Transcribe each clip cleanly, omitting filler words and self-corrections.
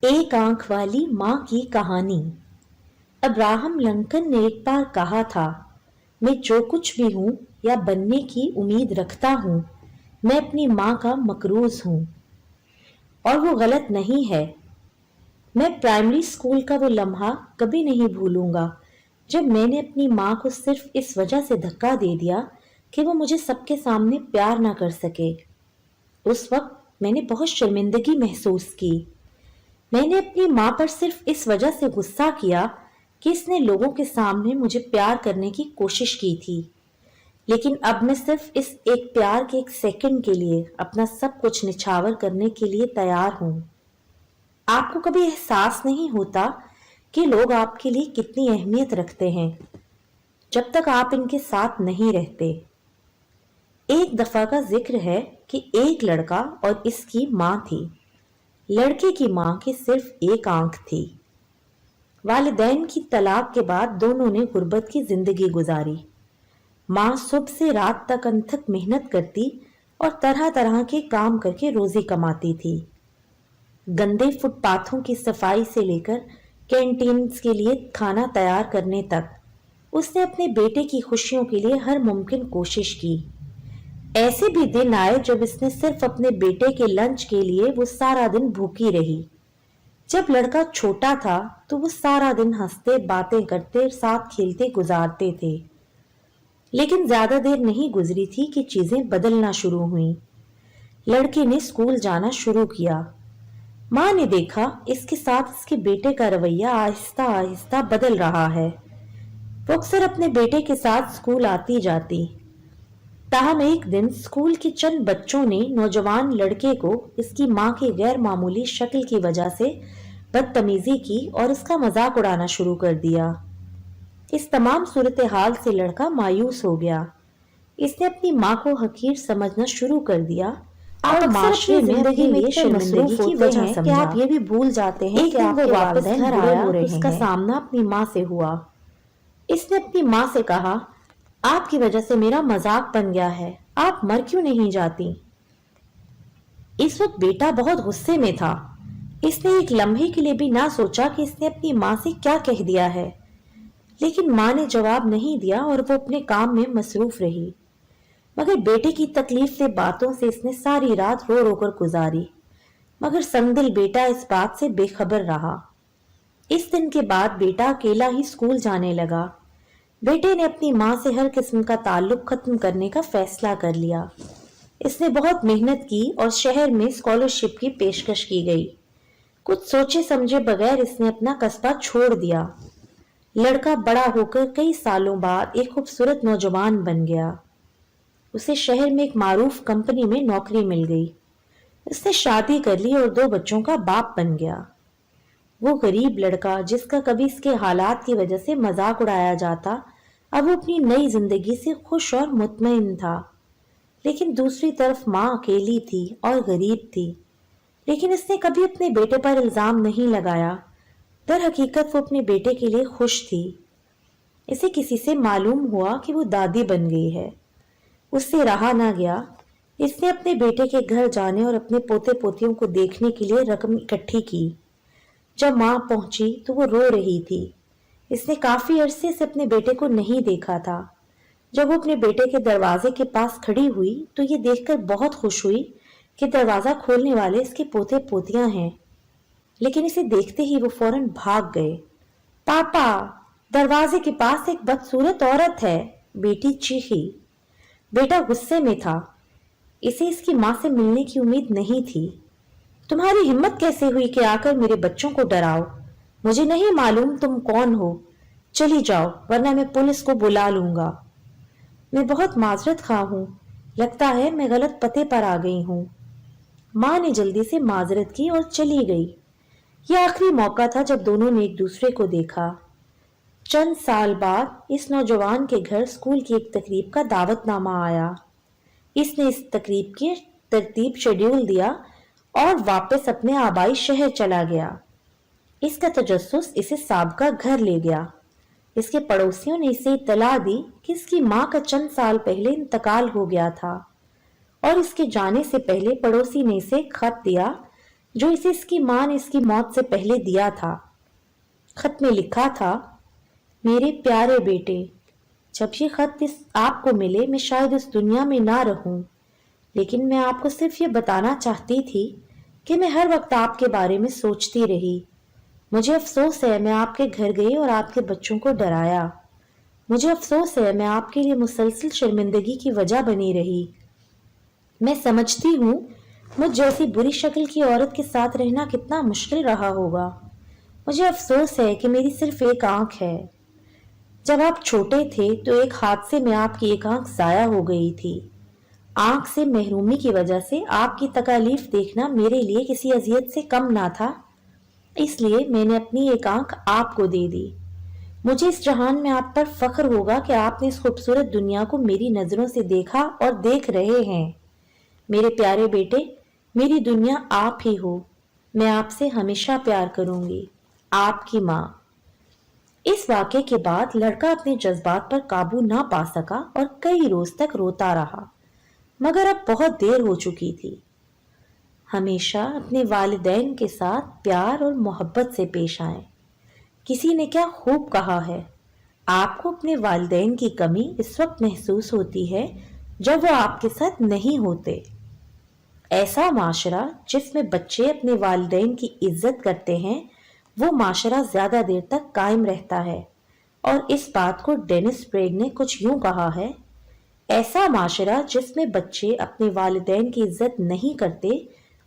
एक आंख वाली माँ की कहानी। अब्राहम लिंकन ने एक बार कहा था, मैं जो कुछ भी हूँ या बनने की उम्मीद रखता हूँ, मैं अपनी माँ का मकरूज हूँ। और वो गलत नहीं है। मैं प्राइमरी स्कूल का वो लम्हा कभी नहीं भूलूंगा जब मैंने अपनी माँ को सिर्फ इस वजह से धक्का दे दिया कि वो मुझे सबके सामने प्यार ना कर सके। उस वक्त मैंने बहुत शर्मिंदगी महसूस की। मैंने अपनी माँ पर सिर्फ इस वजह से गुस्सा किया कि इसने लोगों के सामने मुझे प्यार करने की कोशिश की थी। लेकिन अब मैं सिर्फ इस एक प्यार के एक सेकंड के लिए अपना सब कुछ निछावर करने के लिए तैयार हूँ। आपको कभी एहसास नहीं होता कि लोग आपके लिए कितनी अहमियत रखते हैं जब तक आप इनके साथ नहीं रहते। एक दफा का जिक्र है कि एक लड़का और इसकी माँ थी। लड़के की माँ की सिर्फ एक आंख थी। वालिदैन की तलाक के बाद दोनों ने गुर्बत की जिंदगी गुजारी। माँ सुबह से रात तक अनथक मेहनत करती और तरह तरह के काम करके रोजी कमाती थी। गंदे फुटपाथों की सफाई से लेकर कैंटीन के लिए खाना तैयार करने तक उसने अपने बेटे की खुशियों के लिए हर मुमकिन कोशिश की। ऐसे भी दिन आए जब इसने सिर्फ अपने बेटे के लंच के लिए वो सारा दिन भूखी रही। जब लड़का छोटा था तो वो सारा दिन हंसते बातें करते साथ खेलते गुजारते थे। लेकिन ज्यादा देर नहीं गुजरी थी कि चीजें बदलना शुरू हुईं। लड़के ने स्कूल जाना शुरू किया। माँ ने देखा इसके साथ इसके बेटे का रवैया आहिस्ता आहिस्ता बदल रहा है। वो अक्सर अपने बेटे के साथ स्कूल आती जाती। ताहम एक दिन स्कूल के चंद बच्चों ने नौजवान लड़के को इसकी माँ की गैर मामूली शक्ल की वजह से बदतमीजी की और इसका मजाक उड़ाना शुरू कर दिया। इस तमाम सूरत हाल से लड़का मायूस हो गया। इसने अपनी माँ को हकीर समझना शुरू कर दिया और माशरे में जिंदगी में ये शर्मिंदगी की वजह समझा कि आप ये भी भूल जाते हैं कि आप वापस घर आया और उसका सामना अपनी माँ से हुआ। इसने अपनी माँ से कहा, आपकी वजह से मेरा मजाक बन गया है, आप मर क्यों नहीं जाती। इस वक्त बेटा बहुत गुस्से में था। इसने एक लम्हे के लिए भी ना सोचा कि इसने अपनी माँ से क्या कह दिया है। लेकिन माँ ने जवाब नहीं दिया और वो अपने काम में मसरूफ रही। मगर बेटे की तकलीफ से बातों से इसने सारी रात रो रो कर गुजारी। मगर संगदिल बेटा इस बात से बेखबर रहा। इस दिन के बाद बेटा अकेला ही स्कूल जाने लगा। बेटे ने अपनी माँ से हर किस्म का ताल्लुक खत्म करने का फैसला कर लिया। इसने बहुत मेहनत की और शहर में स्कॉलरशिप की पेशकश की गई। कुछ सोचे समझे बगैर इसने अपना कस्बा छोड़ दिया। लड़का बड़ा होकर कई सालों बाद एक खूबसूरत नौजवान बन गया। उसे शहर में एक मारूफ कंपनी में नौकरी मिल गई। उसने शादी कर ली और 2 बच्चों का बाप बन गया। वो गरीब लड़का जिसका कभी इसके हालात की वजह से मजाक उड़ाया जाता, अब वो अपनी नई जिंदगी से खुश और मुतमईन था। लेकिन दूसरी तरफ माँ अकेली थी और गरीब थी। लेकिन इसने कभी अपने बेटे पर इल्जाम नहीं लगाया। दर हकीकत वो अपने बेटे के लिए खुश थी। इसे किसी से मालूम हुआ कि वो दादी बन गई है। उससे रहा ना गया। इसने अपने बेटे के घर जाने और अपने पोते पोतियों को देखने के लिए रकम इकट्ठी की। जब माँ पहुंची तो वो रो रही थी। इसने काफी अरसे से अपने बेटे को नहीं देखा था। जब वो अपने बेटे के दरवाजे के पास खड़ी हुई तो ये देखकर बहुत खुश हुई कि दरवाजा खोलने वाले इसके पोते पोतियां हैं। लेकिन इसे देखते ही वो फौरन भाग गए। पापा, दरवाजे के पास एक बदसूरत औरत है, बेटी चीखी। बेटा गुस्से में था। इसे इसकी माँ से मिलने की उम्मीद नहीं थी। तुम्हारी हिम्मत कैसे हुई कि आकर मेरे बच्चों को डराओ। मुझे नहीं मालूम तुम कौन हो। चली जाओ वरना मैं पुलिस को बुला लूंगा। मैं बहुत माजरत खा हूँ, लगता है मैं गलत पते पर आ गई हूँ। माँ ने जल्दी से माजरत की और चली गई। यह आखिरी मौका था जब दोनों ने एक दूसरे को देखा। चंद साल बाद इस नौजवान के घर स्कूल की एक तकरीब का दावतनामा आया। इसने इस तकरीब की तरतीब शेड्यूल दिया और वापस अपने आबाई शहर चला गया। इसका तजस्सुस इसे साबका घर ले गया। इसके पड़ोसियों ने इसे इत्तला दी कि इसकी माँ का चंद साल पहले इंतकाल हो गया था और इसके जाने से पहले पड़ोसी ने इसे खत दिया जो इसे इसकी माँ ने इसकी मौत से पहले दिया था। खत में लिखा था, मेरे प्यारे बेटे, जब ये खत आपको मिले मैं शायद इस दुनिया में ना रहूं, लेकिन मैं आपको सिर्फ ये बताना चाहती थी कि मैं हर वक्त आपके बारे में सोचती रही। मुझे अफसोस है मैं आपके घर गई और आपके बच्चों को डराया। मुझे अफसोस है मैं आपके लिए मुसलसल शर्मिंदगी की वजह बनी रही। मैं समझती हूँ मुझ जैसी बुरी शक्ल की औरत के साथ रहना कितना मुश्किल रहा होगा। मुझे अफसोस है कि मेरी सिर्फ एक आंख है। जब आप छोटे थे तो एक हादसे में आपकी एक आंख जाया हो गई थी। आंख से महरूमी की वजह से आपकी तकलीफ देखना मेरे लिए किसी अजियत से कम ना था, इसलिए मैंने अपनी एक आंख आपको दे दी। मुझे इस जहान में आप पर फख्र होगा कि आपने इस खूबसूरत दुनिया को मेरी नजरों से देखा और देख रहे हैं। मेरे प्यारे बेटे, मेरी दुनिया आप ही हो। मैं आपसे हमेशा प्यार करूंगी। आपकी माँ। इस वाक़े के बाद लड़का अपने जज्बात पर काबू ना पा सका और कई रोज तक रोता रहा, मगर अब बहुत देर हो चुकी थी। हमेशा अपने वालिदैन के साथ प्यार और मोहब्बत से पेश आएं। किसी ने क्या खूब कहा है, आपको अपने वालिदैन की कमी इस वक्त महसूस होती है जब वो आपके साथ नहीं होते। ऐसा माशरा जिसमें बच्चे अपने वालिदैन की इज्जत करते हैं, वो माशरा ज्यादा देर तक कायम रहता है। और इस बात को डेनिस ब्रेग ने कुछ यूं कहा है, ऐसा माशरा जिसमें बच्चे अपने वालिदैन की इज्जत नहीं करते,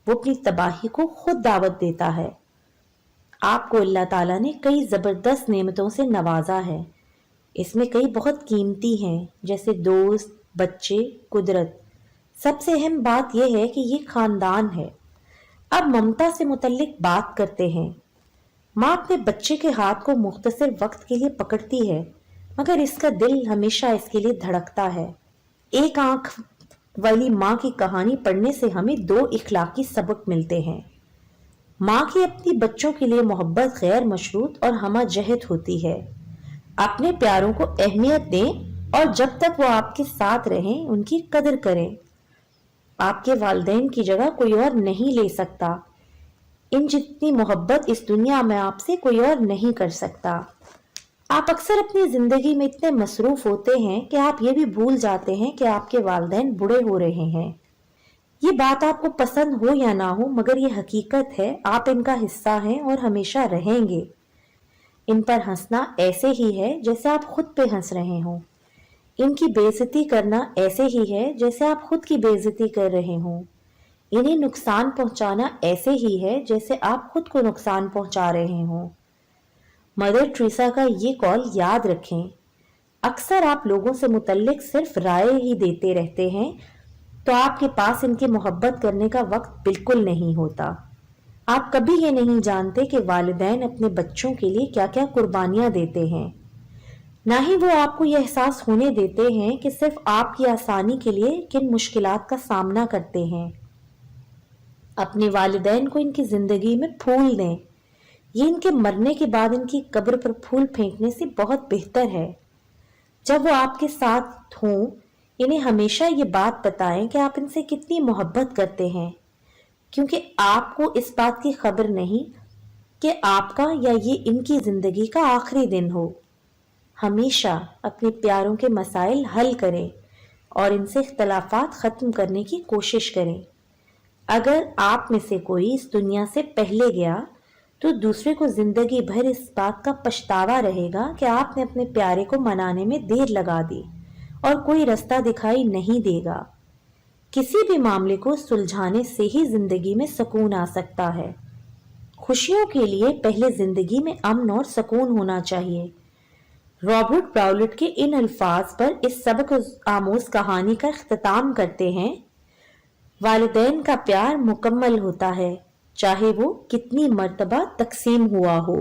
वो अपनी तबाही को खुद दावत देता है। आपको अल्लाह ताला ने कई जबरदस्त नेमतों से नवाजा है। इसमें कई बहुत कीमती हैं, जैसे दोस्त, बच्चे, कुदरत। सबसे अहम बात यह है कि ये खानदान है। अब ममता से मुतल्लिक बात करते हैं। माँ अपने बच्चे के हाथ को मुख्तसर वक्त के लिए पकड़ती है, मगर इसका दिल हमेशा इसके लिए धड़कता है। एक आंख वाली माँ की कहानी पढ़ने से हमें दो इखलाकी सबक मिलते हैं। माँ की अपनी बच्चों के लिए मोहब्बत गैर मशरूत और हमजहत होती है। अपने प्यारों को अहमियत दें और जब तक वो आपके साथ रहें उनकी कदर करें। आपके वालिदैन की जगह कोई और नहीं ले सकता। इन जितनी मोहब्बत इस दुनिया में आपसे कोई और नहीं कर सकता। आप अक्सर अपनी जिंदगी में इतने मसरूफ होते हैं कि आप ये भी भूल जाते हैं कि आपके वालिदैन बूढ़े हो रहे हैं। ये बात आपको पसंद हो या ना हो, मगर ये हकीकत है। आप इनका हिस्सा हैं और हमेशा रहेंगे। इन पर हंसना ऐसे ही है जैसे आप खुद पे हंस रहे हों। इनकी बेइज्जती करना ऐसे ही है जैसे आप खुद की बेइज्जती कर रहे हों। इन्हें नुकसान पहुंचाना ऐसे ही है जैसे आप खुद को नुकसान पहुंचा रहे हों। मदर टेरेसा का ये कॉल याद रखें। अक्सर आप लोगों से मुतल्लिक सिर्फ राय ही देते रहते हैं, तो आपके पास इनकी मोहब्बत करने का वक्त बिल्कुल नहीं होता। आप कभी ये नहीं जानते कि वालिदैन अपने बच्चों के लिए क्या क्या कुर्बानियां देते हैं। ना ही वो आपको यह एहसास होने देते हैं कि सिर्फ आपकी आसानी के लिए किन मुश्किलात का सामना करते हैं। अपने वालिदैन को इनकी जिंदगी में फूल दें। ये इनके मरने के बाद इनकी कब्र पर फूल फेंकने से बहुत बेहतर है। जब वो आपके साथ हों, इन्हें हमेशा ये बात बताएं कि आप इनसे कितनी मोहब्बत करते हैं, क्योंकि आपको इस बात की खबर नहीं कि आपका या ये इनकी जिंदगी का आखिरी दिन हो। हमेशा अपने प्यारों के मसाइल हल करें और इनसे इख्तलाफात ख़त्म करने की कोशिश करें। अगर आप में से कोई इस दुनिया से पहले गया तो दूसरे को जिंदगी भर इस बात का पछतावा रहेगा कि आपने अपने प्यारे को मनाने में देर लगा दी और कोई रास्ता दिखाई नहीं देगा। किसी भी मामले को सुलझाने से ही जिंदगी में सुकून आ सकता है। खुशियों के लिए पहले जिंदगी में अमन और सुकून होना चाहिए। रॉबर्ट ब्राउलेट के इन अल्फाज पर इस सबक आमोज कहानी का इख्तिताम करते हैं। वालिदैन का प्यार मुकम्मल होता है, चाहे वो कितनी मर्तबा तकसीम हुआ हो।